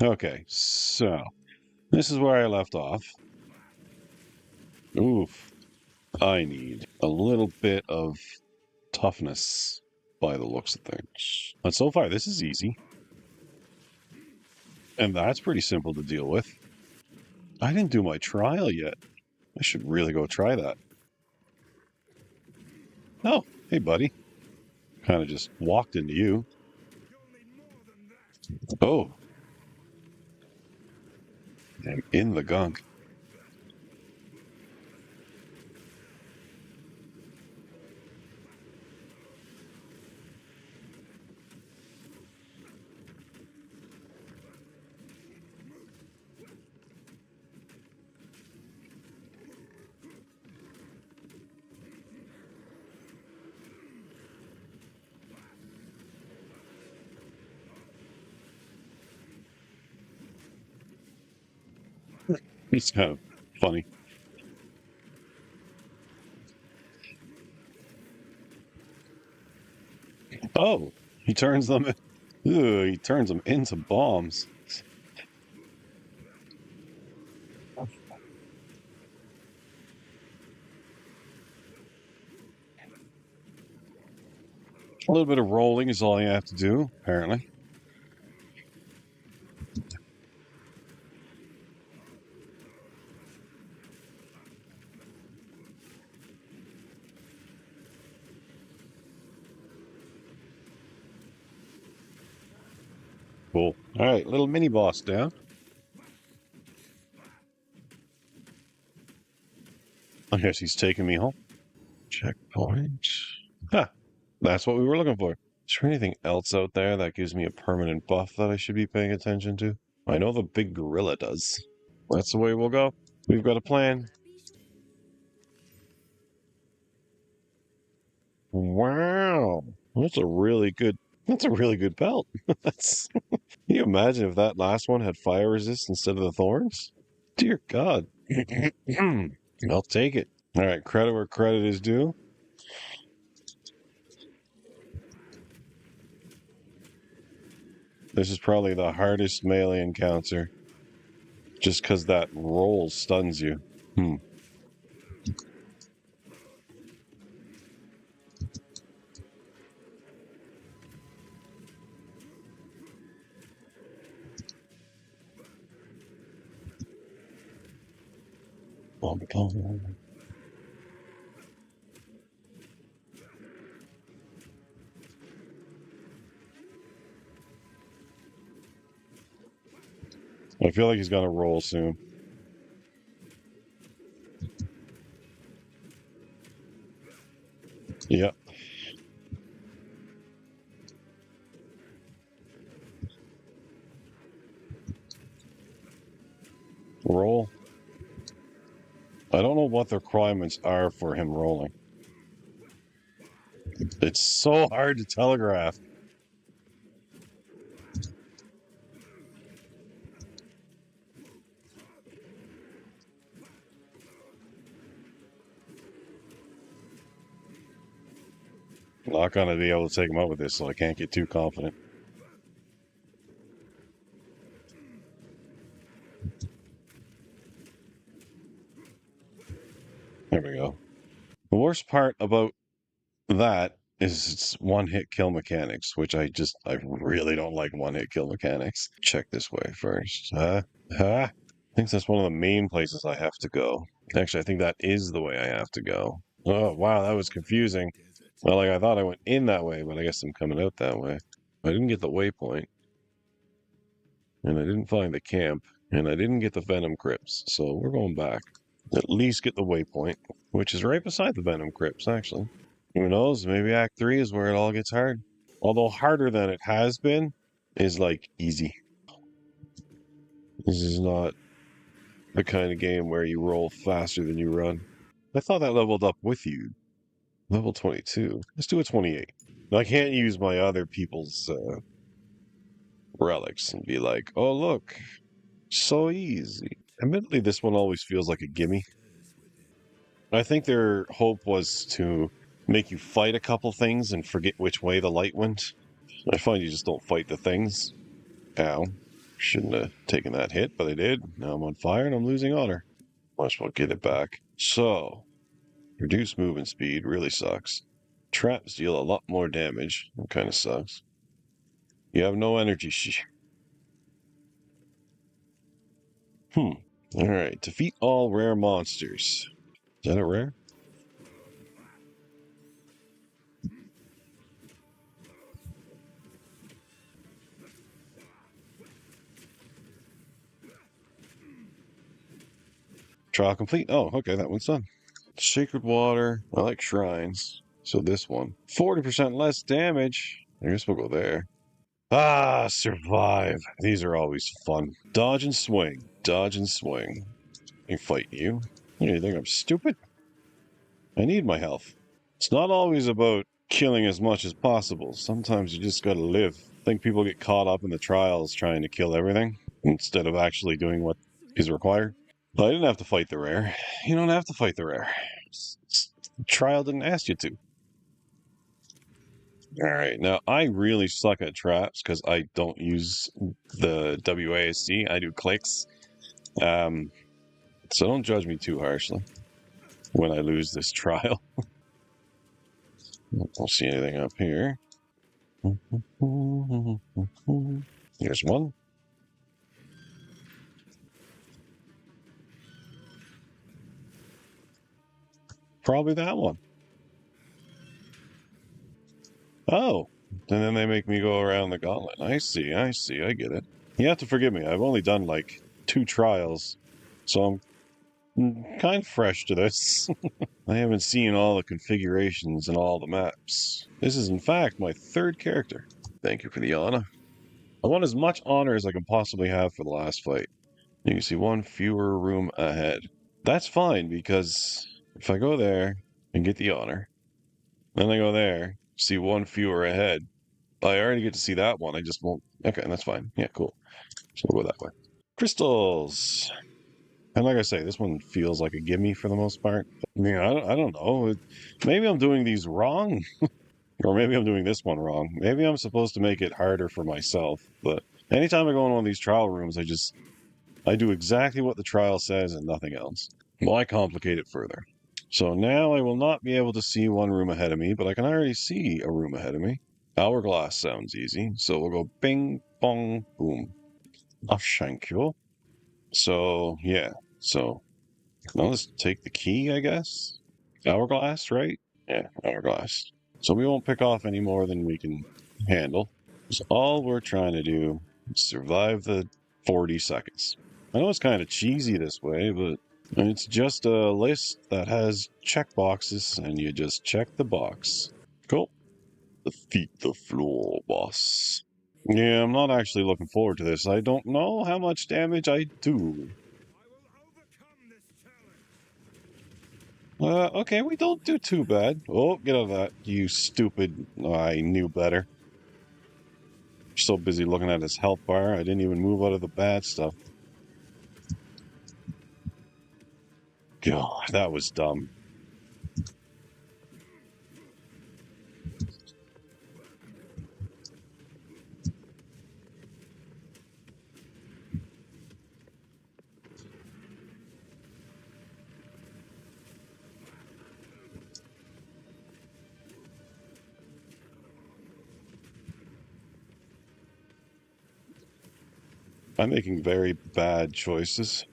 Okay, so this is where I left off. Oof. I need a little bit of toughness by the looks of things. But so far, this is easy. And that's pretty simple to deal with. I didn't do my trial yet. I should really go try that. Oh, hey, buddy. Kind of just walked into you. Oh. I'm in the gunk. It's kind of funny. Oh, he turns them. He turns them into bombs. A little bit of rolling is all you have to do, apparently. Cool. All right, little mini boss down. I guess he's taking me home. Checkpoint. Ha! That's what we were looking for. Is there anything else out there that gives me a permanent buff that I should be paying attention to? I know the big gorilla does. That's the way we'll go. We've got a plan. Wow. That's a really good belt. That's Can you imagine if that last one had fire resist instead of the thorns? Dear God. I'll take it. All right, credit where credit is due. This is probably the hardest melee encounter. Just because that roll stuns you. I feel like he's gonna roll soon. Yep. Roll. I don't know what the requirements are for him rolling. It's so hard to telegraph. I'm not gonna be able to take him out with this, so I can't get too confident. There we go. The worst part about that is it's one-hit kill mechanics, which I really don't like one-hit kill mechanics. Check this way first. I think that's one of the main places I have to go. Actually, I think that is the way I have to go. Oh, wow, that was confusing. Well, like, I thought I went in that way, but I guess I'm coming out that way. I didn't get the waypoint. And I didn't find the camp. And I didn't get the Venom Crypts. So we're going back. At least get the waypoint, which is right beside the Venom Crypts, actually. Who knows? Maybe Act 3 is where it all gets hard. Although harder than it has been is, like, easy. This is not the kind of game where you roll faster than you run. I thought that leveled up with you. Level 22. Let's do a 28. Now, I can't use my other people's relics and be like, oh, look, so easy. Admittedly, this one always feels like a gimme. I think their hope was to make you fight a couple things and forget which way the light went. I find you just don't fight the things. Ow. Shouldn't have taken that hit, but I did. Now I'm on fire and I'm losing honor. Might as well get it back. So, reduced movement speed really sucks. Traps deal a lot more damage. That kind of sucks. You have no energy. Alright. Defeat all rare monsters. Is that a rare? Trial complete. Oh, okay, that one's done. Sacred water. I like shrines. So this one. 40% less damage. I guess we'll go there. Ah, survive. These are always fun. Dodge and swing. Dodge and swing. I fight you. You think I'm stupid? I need my health. It's not always about killing as much as possible. Sometimes you just gotta live. I think people get caught up in the trials trying to kill everything instead of actually doing what is required. But I didn't have to fight the rare. You don't have to fight the rare. The trial didn't ask you to. Alright, now I really suck at traps because I don't use the WASD. I do clicks. So don't judge me too harshly when I lose this trial. Don't see anything up here. Here's one. Probably that one. Oh, and then they make me go around the gauntlet. I see, I get it. You have to forgive me. I've only done like 2 trials, so I'm kind of fresh to this. I haven't seen all the configurations and all the maps. This is, in fact, my 3rd character. Thank you for the honor. I want as much honor as I can possibly have for the last fight. You can see 1 fewer room ahead. That's fine, because if I go there and get the honor, then I go there, see 1 fewer ahead, I already get to see that one. I just won't. Okay, that's fine. Yeah, cool. So we'll go that way. Crystals. And like I say, this one feels like a gimme for the most part. I mean, I don't know. Maybe I'm doing these wrong. Or maybe I'm doing this one wrong. Maybe I'm supposed to make it harder for myself. But anytime I go in one of these trial rooms, I do exactly what the trial says and nothing else. Why complicate it further? So now I will not be able to see 1 room ahead of me, but I can already see a room ahead of me. Hourglass sounds easy, so we'll go bing, bong, boom. Oh, thank you. So, yeah. So, now let's take the key, I guess? Hourglass, right? Yeah, hourglass. So we won't pick off any more than we can handle. So all we're trying to do is survive the 40 seconds. I know it's kind of cheesy this way, but it's just a list that has checkboxes, and you just check the box. Cool. Defeat the floor boss. Yeah, I'm not actually looking forward to this. I don't know how much damage I do. Okay, we don't do too bad. Oh, get out of that, you stupid. I knew better. So busy looking at his health bar, I didn't even move out of the bad stuff. God, that was dumb. I'm making very bad choices.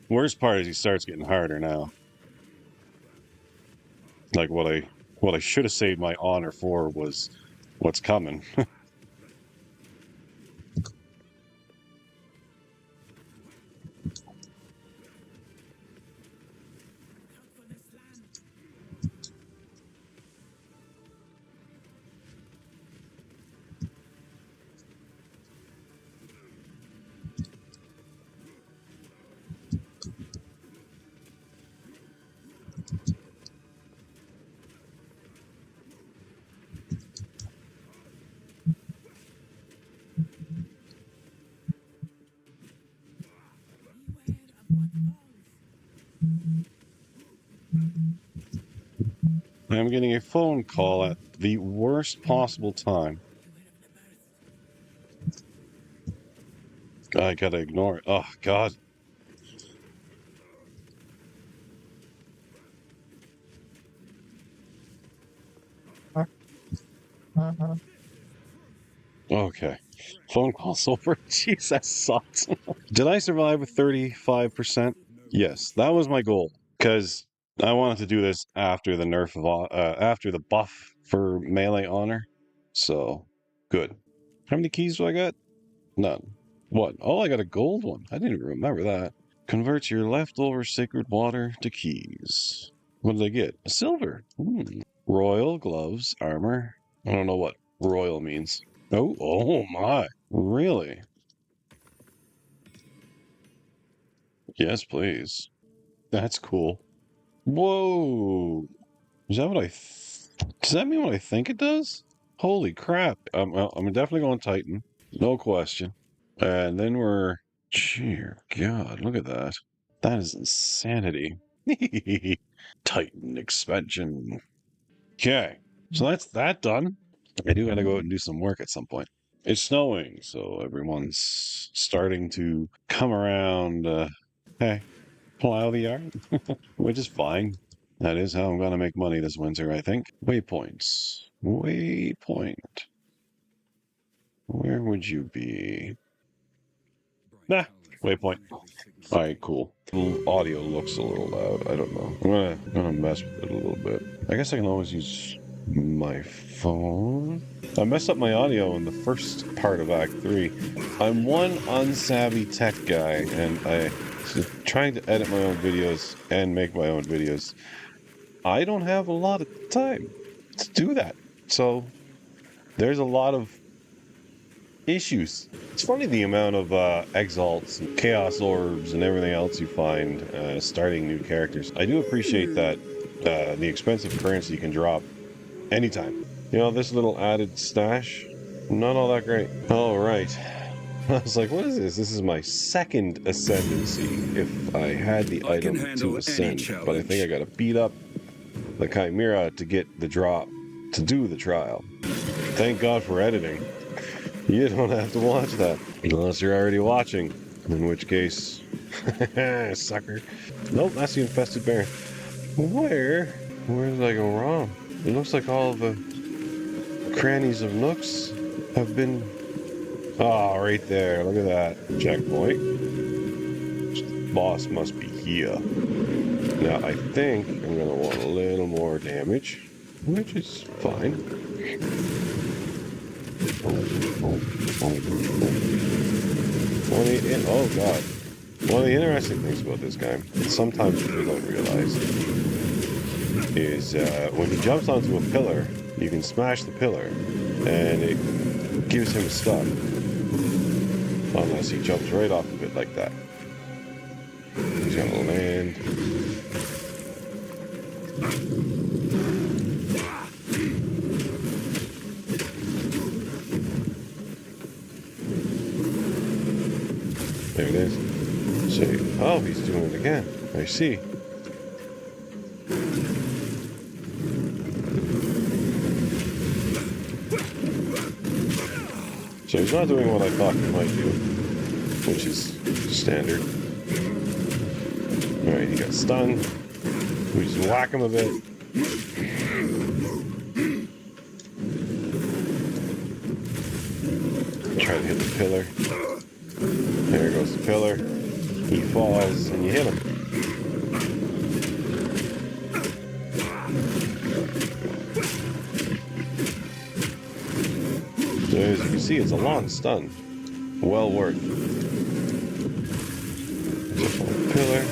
Worst part is he starts getting harder now. Like what I should have saved my honor for was what's coming. I'm getting a phone call at the worst possible time. I gotta ignore it. Oh, God. Okay. Phone call's over. Jeez, that sucks. Did I survive with 35%? Yes, that was my goal. Because I wanted to do this after the nerf of after the buff for melee honor. So, good. How many keys do I got? None. What? Oh, I got a gold one. I didn't even remember that. Converts your leftover sacred water to keys. What did I get? A silver. Royal gloves, armor. I don't know what royal means. Oh my. Really? Yes, please. That's cool. Whoa. Is that what does that mean what I think it does? Holy crap. I'm definitely going Titan. No question. And then we're... Dear God, look at that. That is insanity. Titan expansion. Okay. So that's that done. I do gotta go out and do some work at some point. It's snowing, so everyone's starting to come around, hey, plow the yard, which is fine. That is how I'm gonna make money this winter, I think. Waypoints. Waypoint. Where would you be? Nah, waypoint. Alright, cool. The audio looks a little loud. I don't know. I'm gonna mess with it a little bit. I guess I can always use my phone. I messed up my audio in the first part of Act 3. I'm one unsavvy tech guy, and trying to edit my own videos and make my own videos. I don't have a lot of time to do that. So there's a lot of issues. It's funny the amount of exalts and chaos orbs and everything else you find starting new characters. I do appreciate that the expensive currency can drop anytime. You know, this little added stash, not all that great. All right. I was like, what is this? This is my second ascendancy if I had the item to ascend. But I think I gotta beat up the Chimera to get the drop to do the trial. Thank God for editing. You don't have to watch that. Unless you're already watching. In which case... sucker. Nope, that's the infested Baron. Where did I go wrong? It looks like all the crannies of nooks have been... Oh, right there. Look at that. Checkpoint. Boss must be here. Now, I think I'm going to want a little more damage, which is fine. Oh, God. One of the interesting things about this guy, and sometimes people don't realize, is when he jumps onto a pillar, you can smash the pillar, and it gives him a stun. Unless he jumps right off of it like that. He's gonna land. There it is. So, oh, he's doing it again. I see. So he's not doing what I thought he might do, which is standard. Alright, he got stunned. We just whack him a bit. Try to hit the pillar. There goes the pillar. He falls and you hit him. So as you can see, it's a long stun. Well worth. Just on the pillar.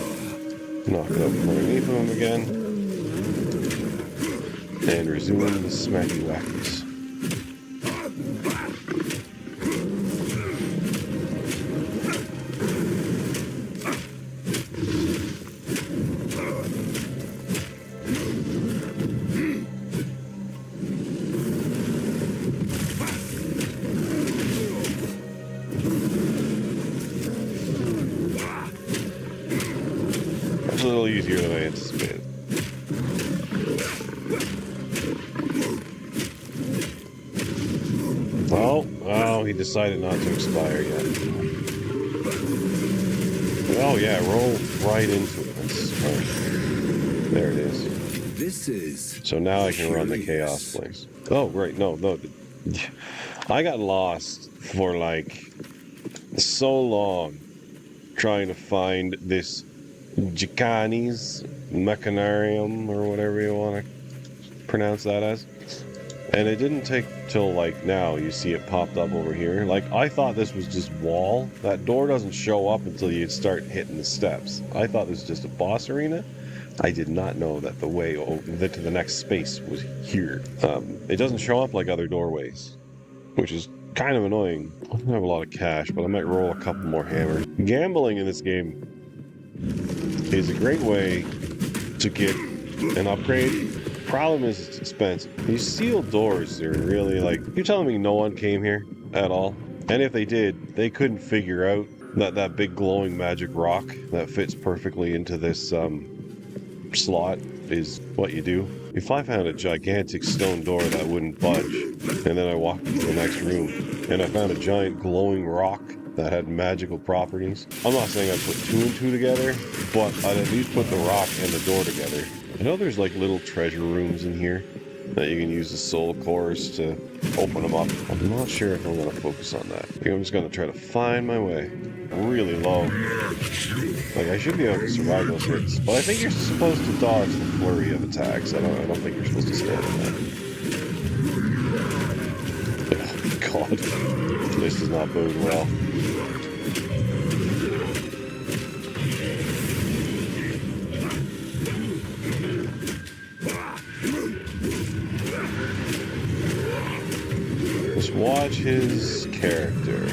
Knock it up from underneath of him again. And resume the smacky wackies. A little easier than I anticipated. he decided not to expire yet. Oh yeah, roll right into it. There it is. This is So now I can run the chaos place. Oh, right. No. I got lost for like so long trying to find this Jiquani's Machinarium or whatever you want to pronounce that as. And it didn't take till like now you see it popped up over here. Like I thought this was just wall. That door doesn't show up until you start hitting the steps. I thought this was just a boss arena. I did not know that the way to the next space was here. It doesn't show up like other doorways, which is kind of annoying. I don't have a lot of cash, but I might roll a couple more hammers. Gambling in this game is a great way to get an upgrade. Problem is it's expensive. These sealed doors are really like, you're telling me no one came here at all? And if they did, they couldn't figure out that big glowing magic rock that fits perfectly into this slot is what you do. If I found a gigantic stone door that wouldn't budge, and then I walked into the next room, and I found a giant glowing rock that had magical properties, I'm not saying I'd put two and two together, but I'd at least put the rock and the door together. I know there's like little treasure rooms in here that you can use the soul cores to open them up. I'm not sure if I'm going to focus on that. I think I'm just going to try to find my way really low. Like I should be able to survive those hits, but I think you're supposed to dodge the flurry of attacks. I don't think you're supposed to stand in that. Oh god, this does not bode well. Just watch his character.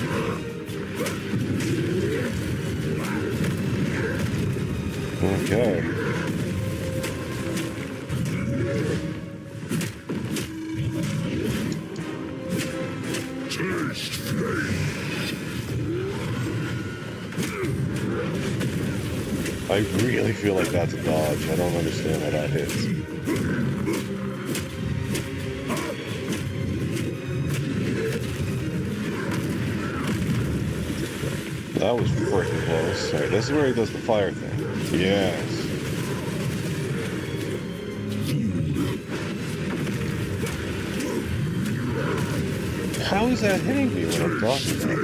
Okay. I really feel like that's a dodge. I don't understand how that hits. That was freaking close. Alright, this is where he does the fire thing. Yes. How is that hitting me when I'm talking about it?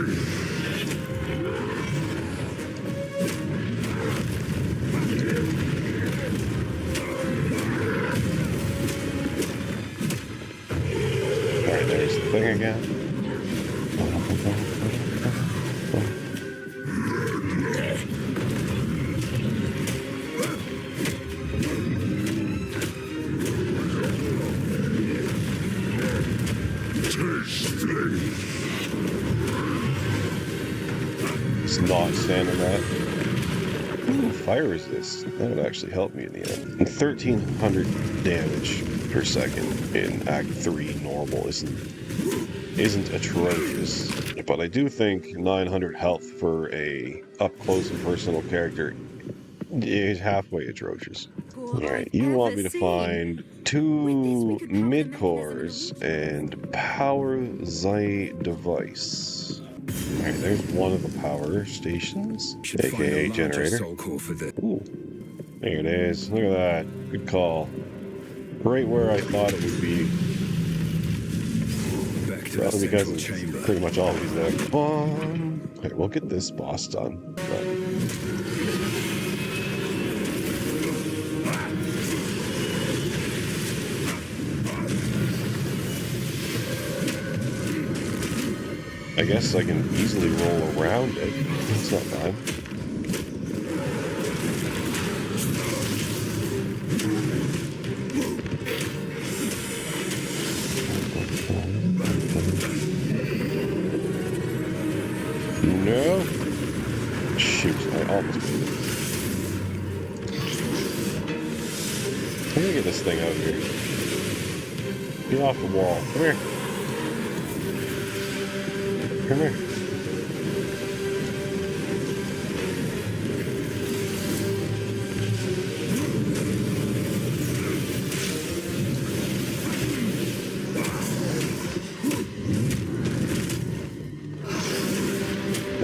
Alright, there's the thing again. Not standing that. Ooh, fire resist. That would actually help me in the end. 1,300 damage per second in Act 3 normal isn't atrocious. But I do think 900 health for a up-close and personal character is halfway atrocious. Alright, you want me to find 2 mid-cores and power Zai device. Alright, there's one of the power stations, aka generator. Ooh, there it is. Look at that. Good call. Right where I thought it would be. Probably because it's pretty much always there. Alright, we'll get this boss done. I guess I can easily roll around it. That's not bad. No. Shoot, I almost did it. I'm gonna get this thing out of here. Get off the wall. Come here. Come here.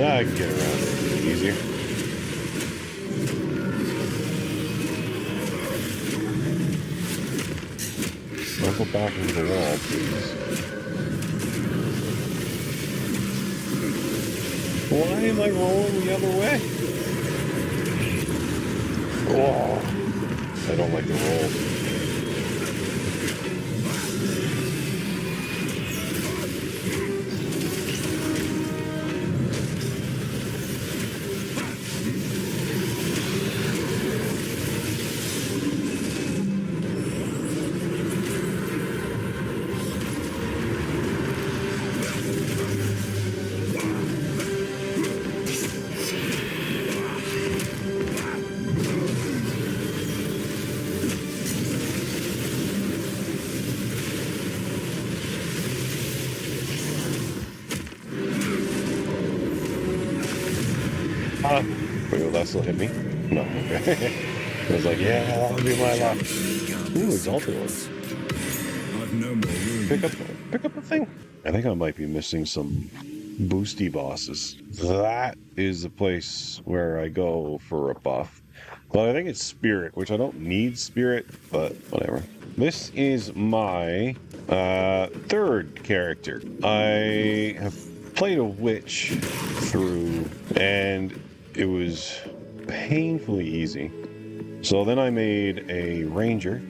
I can get around it a bit easier. Don't go back into the wall, please. Why am I rolling the other way? Oh, I don't like the rolls. Wait, will that still hit me? No, okay. I was like, yeah, that'll be my luck. Ooh, exalted ones. I've no more room. Pick up a thing. I think I might be missing some boosty bosses. That is the place where I go for a buff. But I think it's Spirit, which I don't need Spirit, but whatever. This is my third character. I have played a witch through, and it was painfully easy. So then I made a ranger,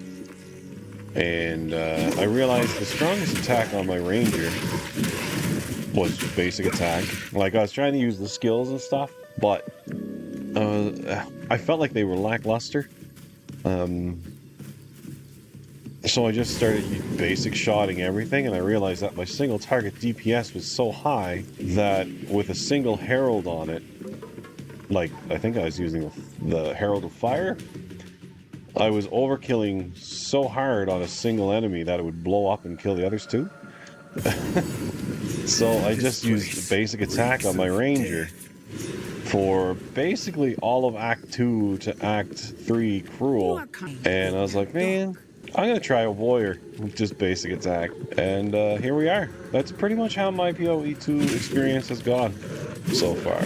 and I realized the strongest attack on my ranger was basic attack. Like, I was trying to use the skills and stuff, but I felt like they were lackluster. So I just started basic shotting everything, and I realized that my single target DPS was so high that with a single herald on it, like, I think I was using the Herald of Fire, I was overkilling so hard on a single enemy that it would blow up and kill the others too. So I just used the basic attack on my ranger for basically all of Act 2 to Act 3 Cruel. And I was like, man, I'm going to try a warrior with just basic attack. And here we are. That's pretty much how my PoE2 experience has gone so far.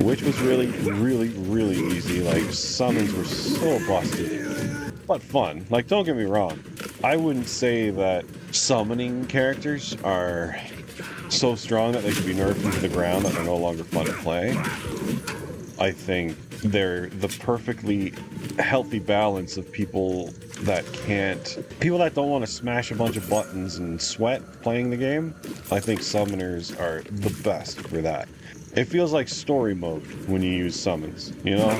Which was really, really, really easy. Like, summons were so busted. But fun. Like, don't get me wrong. I wouldn't say that summoning characters are so strong that they should be nerfed into the ground that they're no longer fun to play. I think they're the perfectly healthy balance of people that don't want to smash a bunch of buttons and sweat playing the game. I think summoners are the best for that. It feels like story mode when you use summons, you know?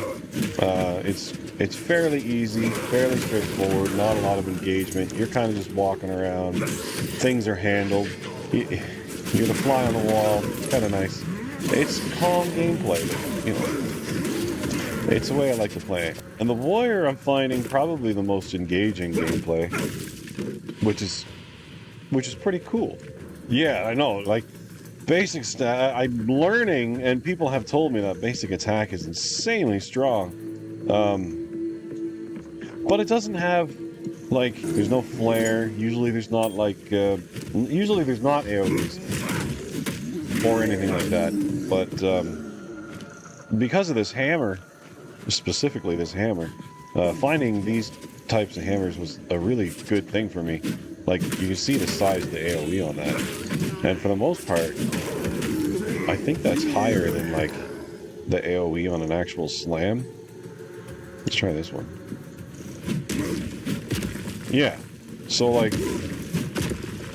It's fairly easy, fairly straightforward, not a lot of engagement. You're kind of just walking around. Things are handled. You're gonna fly on the wall. Kind of nice. It's calm gameplay, you know. It's the way I like to play it. And the warrior, I'm finding probably the most engaging gameplay, which is pretty cool. Yeah, I know. Like, basic stat, I'm learning, and people have told me that basic attack is insanely strong. But it doesn't have, like, there's no flare. Usually there's not, like, usually there's not AoEs or anything like that. But because of this hammer, specifically this hammer, finding these types of hammers was a really good thing for me. Like, you can see the size of the AoE on that. And for the most part, I think that's higher than, like, the AoE on an actual slam. Let's try this one. Yeah. So, like,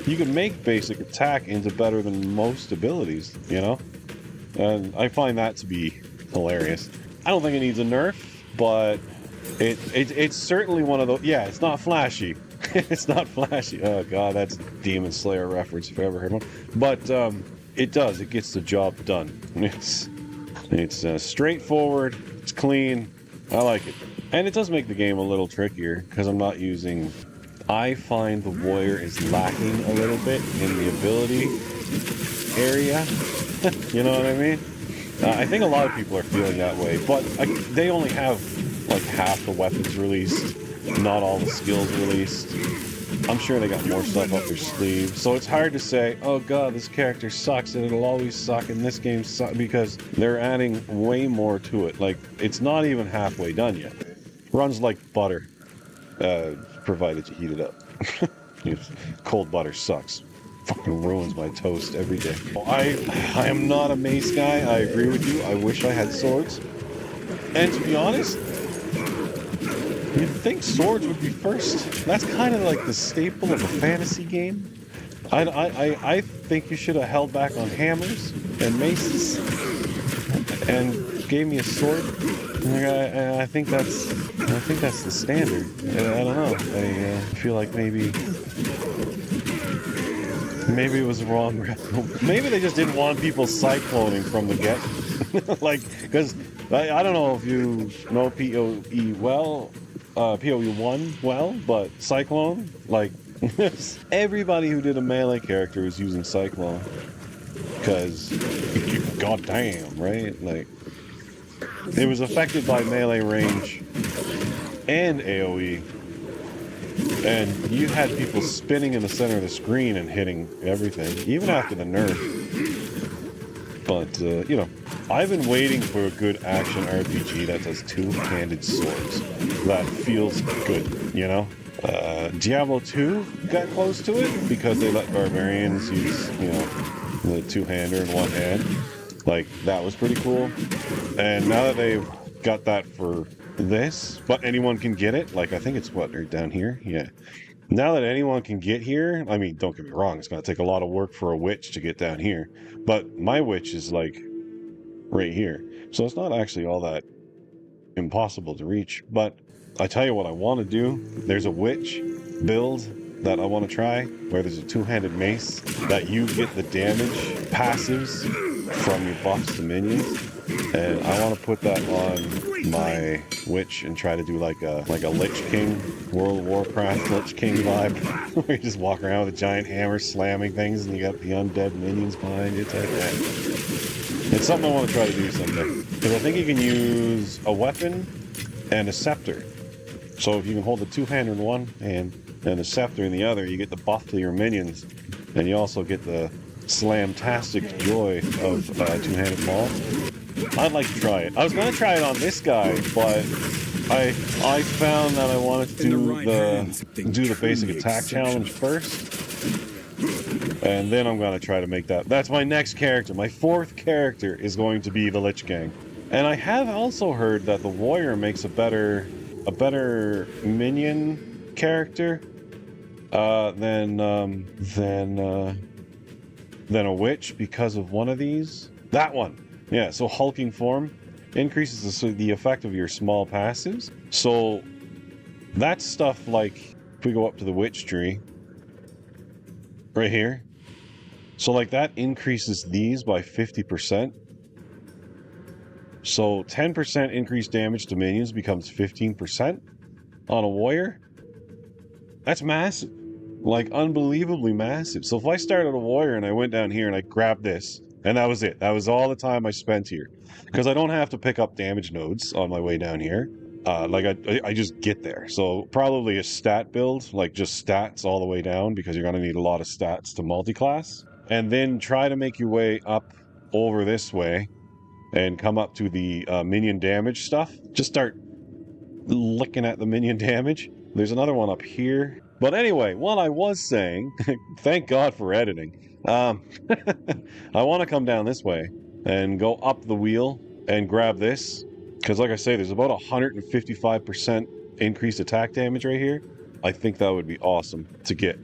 you can make basic attack into better than most abilities, you know? And I find that to be hilarious. I don't think it needs a nerf, but it's certainly one of those... Yeah, it's not flashy. It's not flashy. Oh god, that's a Demon Slayer reference if I ever heard one. But it does. It gets the job done. It's straightforward. It's clean. I like it. And it does make the game a little trickier because I'm not using... I find the warrior is lacking a little bit in the ability area. You know what I mean? I think a lot of people are feeling that way, but they only have like half the weapons released, not all the skills released. I'm sure they got more stuff up their sleeve. So it's hard to say, oh god, this character sucks and it'll always suck and this game sucks, because they're adding way more to it. Like, it's not even halfway done yet. Runs like butter, provided you heat it up. Cold butter sucks. Fucking ruins my toast every day. I am not a mace guy. I agree with you. I wish I had swords. And to be honest, you'd think swords would be first. That's kind of like the staple of a fantasy game. I think you should have held back on hammers and maces and gave me a sword. I think that's the standard. I don't know. I feel like maybe it was wrong. Maybe they just didn't want people cycloning from the get. Like, because I don't know if you know PoE well, PoE1 well, but Cyclone, like, everybody who did a melee character was using Cyclone. Because, goddamn, right? Like, it was affected by melee range and AoE. And you had people spinning in the center of the screen and hitting everything, even after the nerf. But, you know, I've been waiting for a good action RPG that does two-handed swords. That feels good, you know? Diablo 2 got close to it because they let barbarians use, you know, the two-hander in one hand. Like, that was pretty cool. And now that they've got that for this, but anyone can get it, like, I think it's what, right down here? Yeah. Now that anyone can get here, I mean, don't get me wrong, it's going to take a lot of work for a witch to get down here. But my witch is, like, right here. So it's not actually all that impossible to reach. But I tell you what I want to do. There's a witch build that I want to try, where there's a two-handed mace that you get the damage passives from your buffs to minions. And I want to put that on my witch and try to do like a Lich King, World of Warcraft Lich King vibe, where you just walk around with a giant hammer slamming things and you got the undead minions behind you type thing. It's something I want to try to do someday. Because I think you can use a weapon and a scepter. So if you can hold the two-hander in one hand and a scepter in the other, you get the buff to your minions. And you also get the slamtastic joy of two-handed maul. I'd like to try it. I was going to try it on this guy, but I found that I wanted to do the basic attack challenge first. And then I'm going to try to make that. That's my next character. My fourth character is going to be the Lich Gang. And I have also heard that the warrior makes a better minion character than a witch because of one of these. That one. Yeah, so hulking form increases the effect of your small passives. So that's stuff like, if we go up to the witch tree, right here. So like that increases these by 50%. So 10% increased damage to minions becomes 15% on a warrior. That's massive. Like, unbelievably massive. So if I started a warrior and I went down here and I grabbed this, and that was it. That was all the time I spent here. Because I don't have to pick up damage nodes on my way down here. I just get there. So probably a stat build, like just stats all the way down, because you're going to need a lot of stats to multi-class. And then try to make your way up over this way and come up to the minion damage stuff. Just start looking at the minion damage. There's another one up here. But anyway, what I was saying, thank God for editing. I want to come down this way and go up the wheel and grab this. Because like I say, there's about 155% increased attack damage right here. I think that would be awesome to get.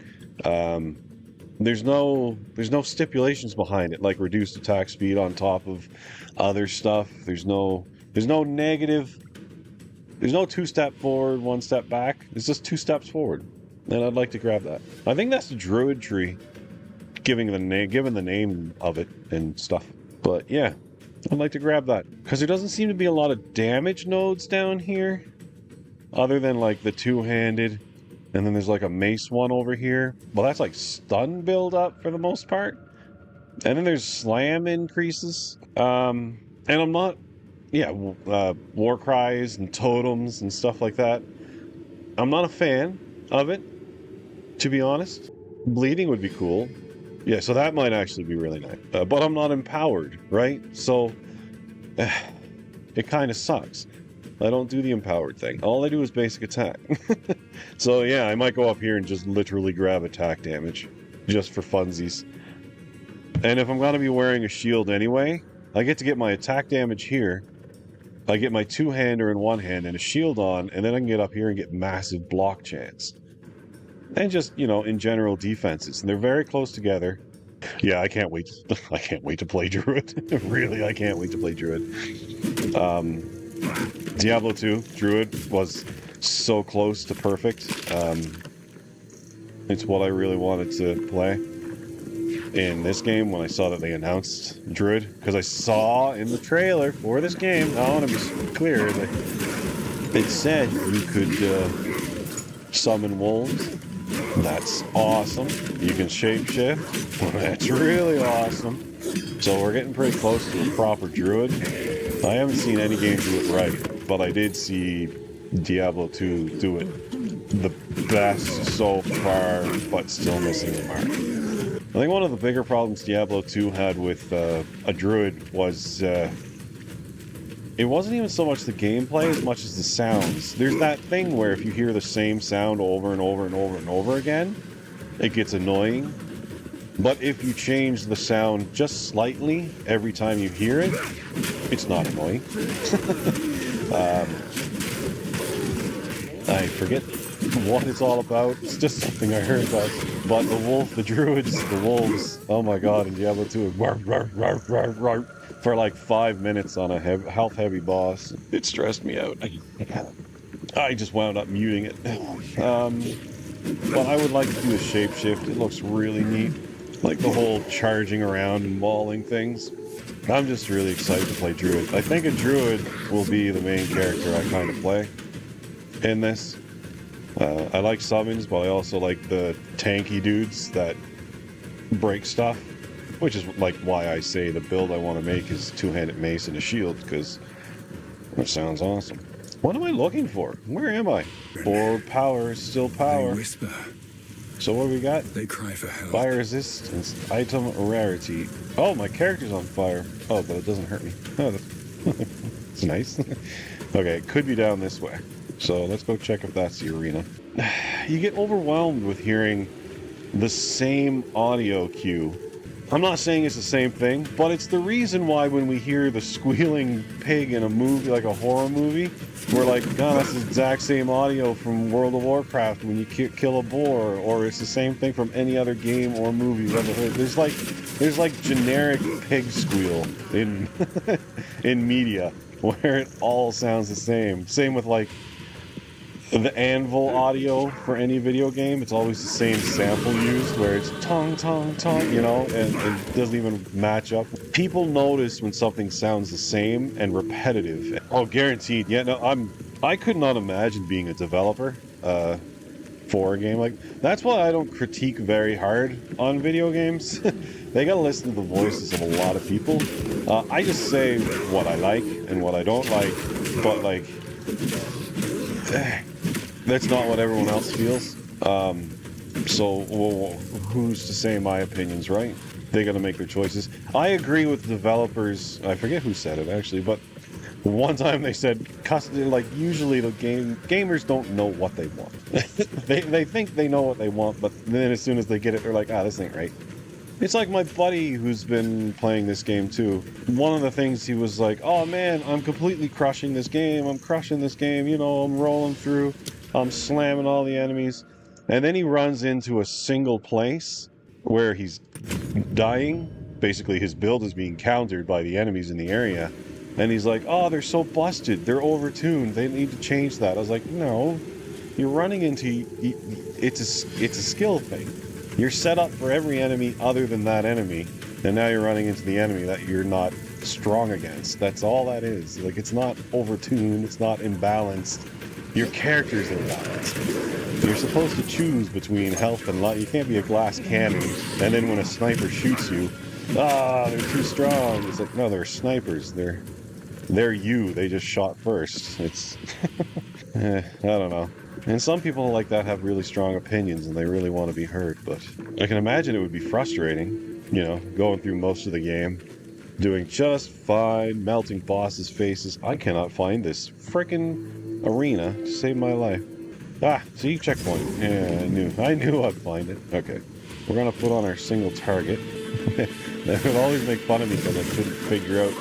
There's no stipulations behind it, like reduced attack speed on top of other stuff. There's no negative. There's no 2-step forward, 1 step back. It's just 2 steps forward. And I'd like to grab that. I think that's the druid tree, given the name of it and stuff. But yeah, I'd like to grab that because there doesn't seem to be a lot of damage nodes down here, other than like the two-handed, and then there's like a mace one over here. Well, that's like stun build up for the most part, and then there's slam increases. And I'm not, war cries and totems and stuff like that. I'm not a fan of it, to be honest. Bleeding would be cool. Yeah, so that might actually be really nice. But I'm not empowered, right? So it kind of sucks. I don't do the empowered thing. All I do is basic attack. So yeah, I might go up here and just literally grab attack damage. Just for funsies. And if I'm going to be wearing a shield anyway, I get to get my attack damage here. I get my two-hander in one hand and a shield on, and then I can get up here and get massive block chance. And just, you know, in general defenses. And they're very close together. Yeah, I can't wait. I can't wait to play Druid. Really, I can't wait to play Druid. Diablo 2, Druid was so close to perfect. It's what I really wanted to play in this game when I saw that they announced Druid. Because I saw in the trailer for this game, I want to be clear, that it said you could summon wolves. That's awesome. You can shapeshift. That's really awesome. So we're getting pretty close to a proper Druid. I haven't seen any game do it right, but I did see Diablo 2 do it the best so far, but still missing the mark. I think one of the bigger problems Diablo 2 had with a Druid was it wasn't even so much the gameplay as much as the sounds. There's that thing where if you hear the same sound over and over and over and over again, it gets annoying. But if you change the sound just slightly every time you hear it, it's not annoying. I forget what it's all about. It's just something I heard about. But the druids, the wolves, oh my god, in Diablo 2, for like 5 minutes on a health-heavy boss. It stressed me out. I just wound up muting it. But I would like to do a shapeshift. It looks really neat. Like the whole charging around and mauling things. I'm just really excited to play Druid. I think a Druid will be the main character I kind of play in this. I like summons, but I also like the tanky dudes that break stuff. Which is like why I say the build I want to make is two-handed mace and a shield, because that sounds awesome. What am I looking for? Where am I? For power, still power. They whisper. So what do we got? They cry for help. Fire resistance, item rarity. Oh, my character's on fire. Oh, but it doesn't hurt me. Oh, that's nice. Okay, it could be down this way. So let's go check if that's the arena. You get overwhelmed with hearing the same audio cue. I'm not saying it's the same thing, but it's the reason why when we hear the squealing pig in a movie, like a horror movie, we're like, God, that's the exact same audio from World of Warcraft when you kill a boar, or it's the same thing from any other game or movie you've ever heard. There's like generic pig squeal in in media where it all sounds the same. Same with like the anvil audio for any video game. It's always the same sample used where it's tong tong tong, you know, and it doesn't even match up. People notice when something sounds the same and repetitive. Oh, guaranteed. Yeah, no, I could not imagine being a developer for a game like. That's why I don't critique very hard on video games. They gotta listen to the voices of a lot of people. I just say what I like and what I don't like, but like that's not what everyone else feels. So who's to say my opinion's right? They gotta make their choices. I agree with developers. I forget who said it actually, but one time they said, like usually the gamers don't know what they want. they think they know what they want, but then as soon as they get it, they're like, this ain't right. It's like my buddy who's been playing this game too. One of the things he was like, oh man, I'm completely crushing this game. I'm crushing this game. You know, I'm rolling through. I'm slamming all the enemies. And then he runs into a single place where he's dying. Basically, his build is being countered by the enemies in the area. And he's like, oh, they're so busted. They're overtuned. They need to change that. I was like, no. You're running into... It's a skill thing. You're set up for every enemy other than that enemy, and now you're running into the enemy that you're not strong against. That's all that is. Like, it's not overtuned, it's not imbalanced. Your character's imbalanced. You're supposed to choose between health and life. You can't be a glass cannon, and then when a sniper shoots you, they're too strong. It's like, no, they're snipers. They're you. They just shot first. It's... I don't know. And some people like that have really strong opinions and they really want to be heard, but I can imagine it would be frustrating, you know, going through most of the game, doing just fine, melting bosses' faces. I cannot find this frickin' arena to save my life. Ah, see, checkpoint. Yeah, I knew I'd find it. Okay, we're gonna put on our single target. They would always make fun of me because I couldn't figure out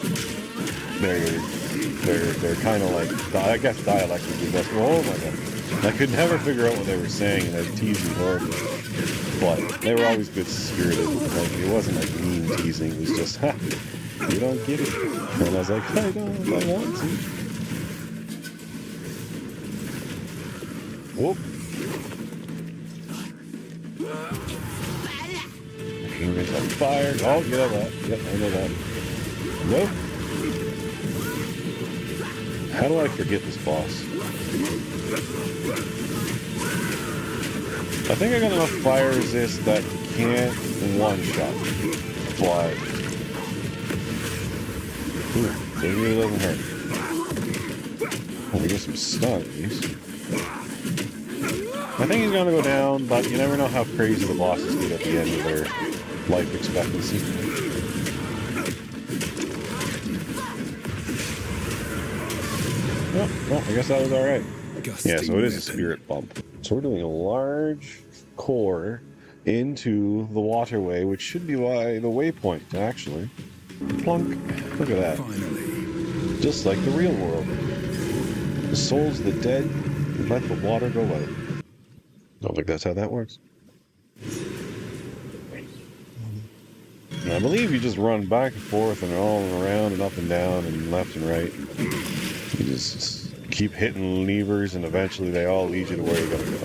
they're kind of like, I guess dialect would be best. Oh my god. I could never figure out what they were saying, and they'd tease me horribly. But they were always good spirited. Like, it wasn't like mean teasing, it was just, ha, you don't get it. And I was like, I don't, I want to. Whoop. Fingers on fire. Oh, yeah, that. Yep, I know that. Nope. How do I forget this boss? I think I got enough fire resist that you can't one-shot fly. Ooh, maybe it doesn't hurt. Oh, we get some stun at least. I think he's gonna go down, but you never know how crazy the bosses get at the end of their life expectancy. Oh, well, I guess that was alright. Yeah, so it is a spirit bump. So we're doing a large core into the waterway, which should be by the waypoint, actually. Plunk. Look at that. Finally. Just like the real world. The souls of the dead let the water go out. Don't think that's how that works. I believe you just run back and forth and all around and up and down and left and right. You just keep hitting levers and eventually they all lead you to where you're going to go.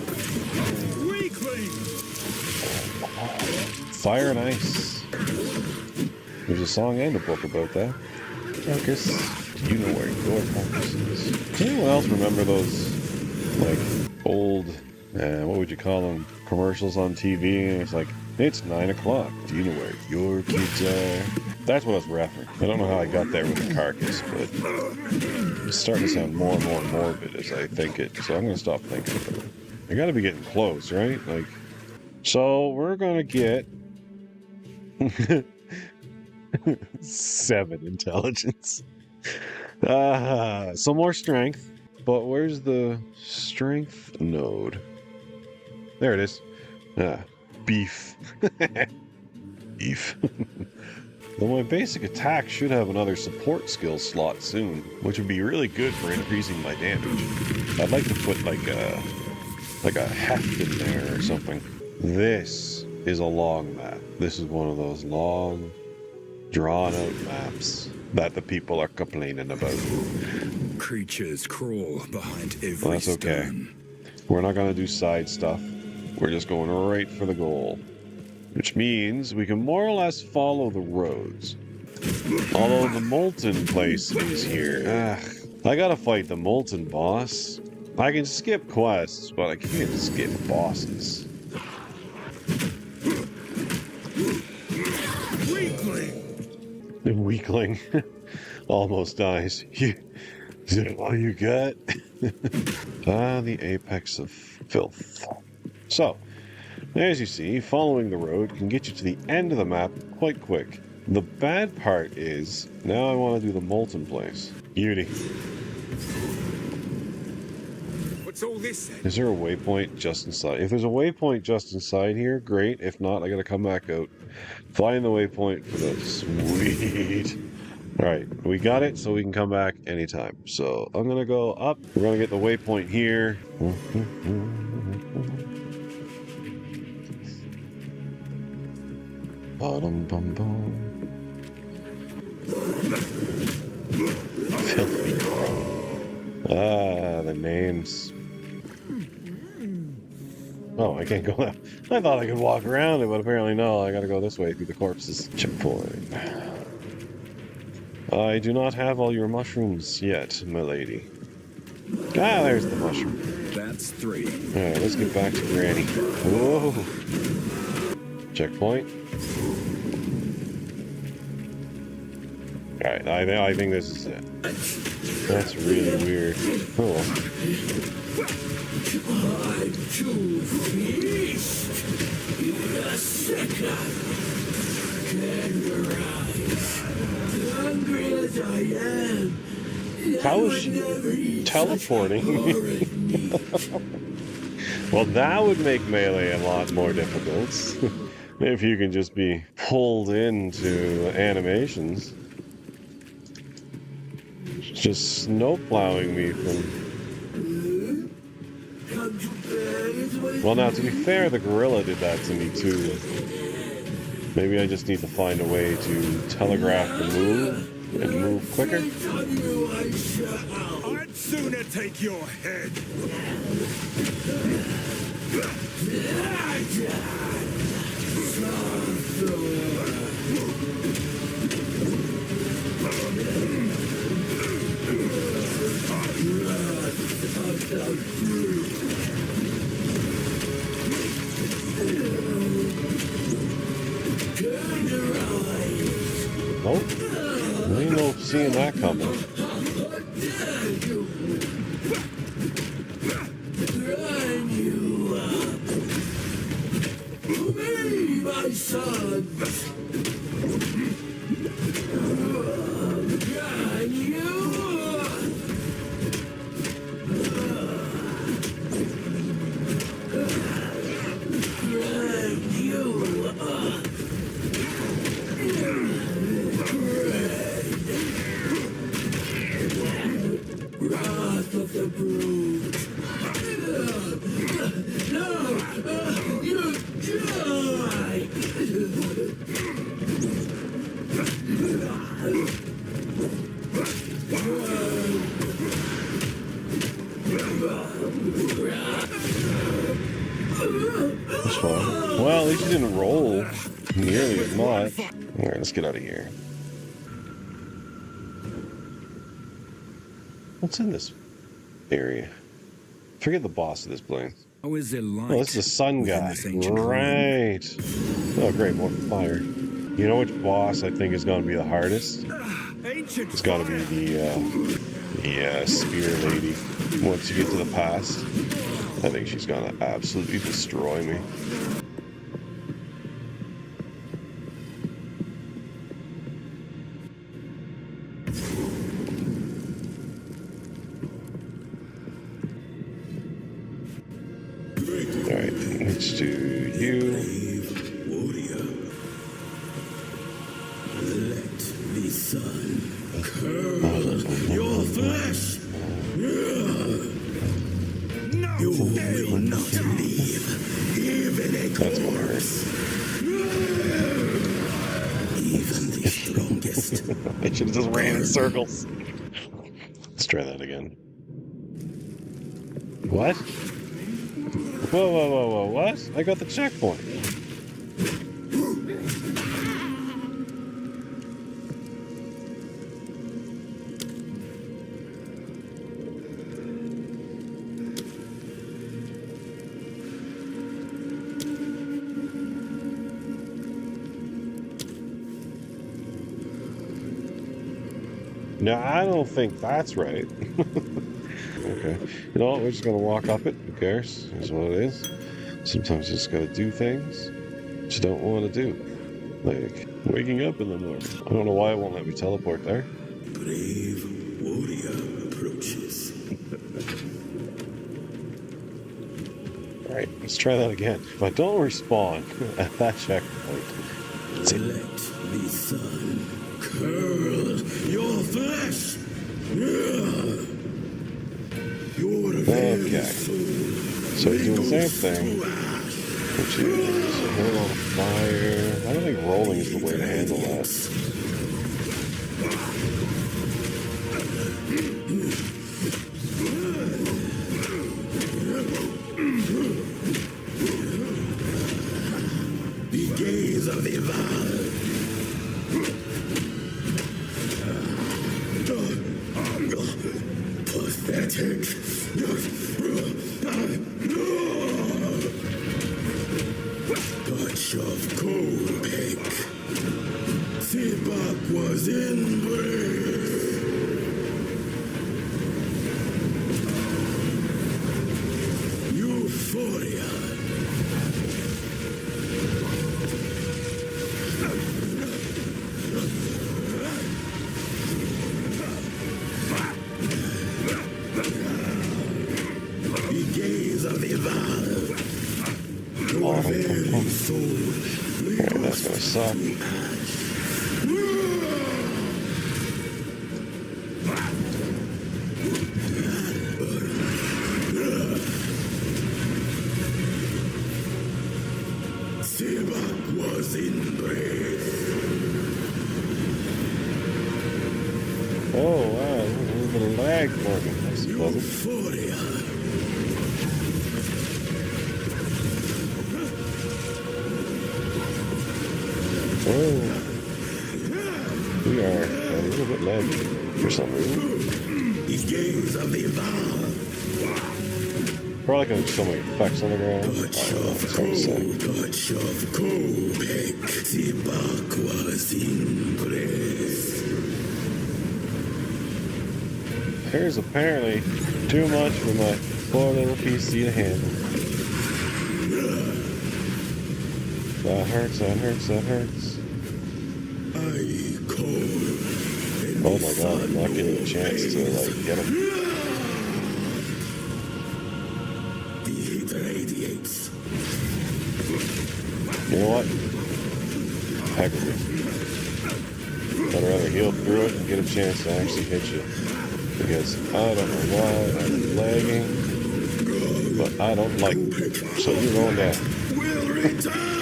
Fire and ice. There's a song and a book about that. Focus. Do you know where your focus is? Does anyone else remember those, like, old, what would you call them, commercials on TV? And it's like, it's 9 o'clock. Do you know where your kids are? That's what I was referencing. I don't know how I got there with the carcass, but it's starting to sound more and more morbid as I think it. So I'm going to stop thinking about it. I got to be getting close, right? Like, so we're going to get 7 intelligence. Some more strength. But where's the strength node? There it is. Beef. Beef. Well, my basic attack should have another support skill slot soon, which would be really good for increasing my damage. I'd like to put like a heft in there or something. This is a long map. This is one of those long, drawn-out maps that the people are complaining about. Creatures crawl behind every Well, that's okay. stone. We're not going to do side stuff. We're just going right for the goal. Which means we can more or less follow the roads. Although the molten place is here. I gotta fight the molten boss. I can skip quests, but I can't skip bosses. Weakling. Almost dies. Is that all you got? The apex of filth. So, as you see, following the road can get you to the end of the map quite quick. The bad part is, now I want to do the molten place. Beauty. What's all this then? Is there a waypoint just inside? If there's a waypoint just inside here, great. If not, I gotta come back out. Find the waypoint for the sweet. Alright, we got it, so we can come back anytime. So, I'm gonna go up. We're gonna get the waypoint here. Ba-dum-bum-bum. Filthy crow. The names. Oh, I can't go that. I thought I could walk around it, but apparently no. I gotta go this way through the corpses. Checkpoint. I do not have all your mushrooms yet, milady. There's the mushroom. That's 3. Alright, let's get back to Granny. Whoa! Checkpoint. Alright, I think this is it. That's really weird. Cool. How is she teleporting? Well, that would make melee a lot more difficult. If you can just be pulled into animations. Just snowplowing me from... Well, now, to be fair, the gorilla did that to me, too. Maybe I just need to find a way to telegraph the move and move quicker. I'd sooner take your head. Nope. I ain't no seeing that coming. My sons! Can you? Wrath of the brute. No! You die! That's fine. Well, at least you didn't roll nearly as much. Alright, let's get out of here. What's in this area? Forget the boss of this place. Oh, is there light? Oh, this is the sun within guy. this ancient home? Right. Oh, great. More fire. You know which boss I think is going to be the hardest? Ancient It's got to be the spear lady. Once you get to the past, I think she's going to absolutely destroy me. Alright, let's do you. Warrior, let the sun curl your flesh. No! You will not leave, even a That's more. corpse. Even the strongest. I should have just ran in circles. Let's try that again. What? Whoa, what? I got the checkpoint. No, I don't think that's right. Okay. You know what? We're just going to walk up it. Who cares? Is what it is. Sometimes you just got to do things that you don't want to do. Like waking up in the morning. I don't know why it won't let me teleport there. Brave warrior approaches. Alright, let's try that again. If I don't respawn at that checkpoint, that's it. Let the sun curl your flesh. Your Okay. So he's doing the same thing, which is a whole lot of fire. I don't think rolling is the way to handle that. the gaze of the vile. Pathetic. Touch of cold pick. Sebak was embraced. Euphoria. The gaze of the Val. Your very soul. Boy, that's gonna suck. Sebak was embraced. Oh, wow. A little bit of lag for me. That's pleasant. Euphoria. Oh. We are a little bit laggy for some reason. The gaze of the Val. Probably because there's so many effects on the ground. I Touch don't know. of It's hard to say. cold, touch of cold. Sebak was embraced. There's apparently too much for my poor little PC to handle. That hurts, that hurts, that hurts. I cold. Oh my god, I'm not getting a chance to, like, get him. The heat radiates. You know what? Heck with it. I'd rather heal through it and get a chance to actually hit you. Because I don't know why I'm lagging, but I don't like it. So you're going down. Will return.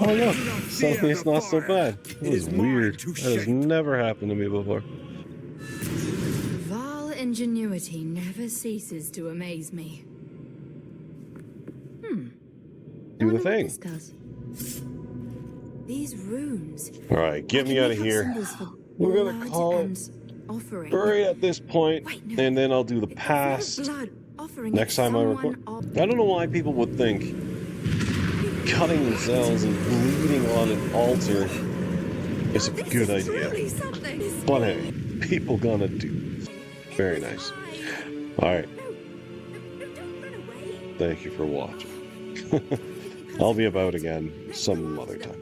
Oh look, suddenly it's not so bad. It was weird. That has never happened to me before. Val ingenuity never ceases to amaze me. Do the Wonder what thing. this does. These runes. Alright, get me out of here. We're gonna call it right at this point, and then I'll do the past next time I record. I don't know why people would think cutting themselves and bleeding on an altar is a good idea. But hey, people gonna do. Very nice. Alright. Thank you for watching. I'll be about again some other time.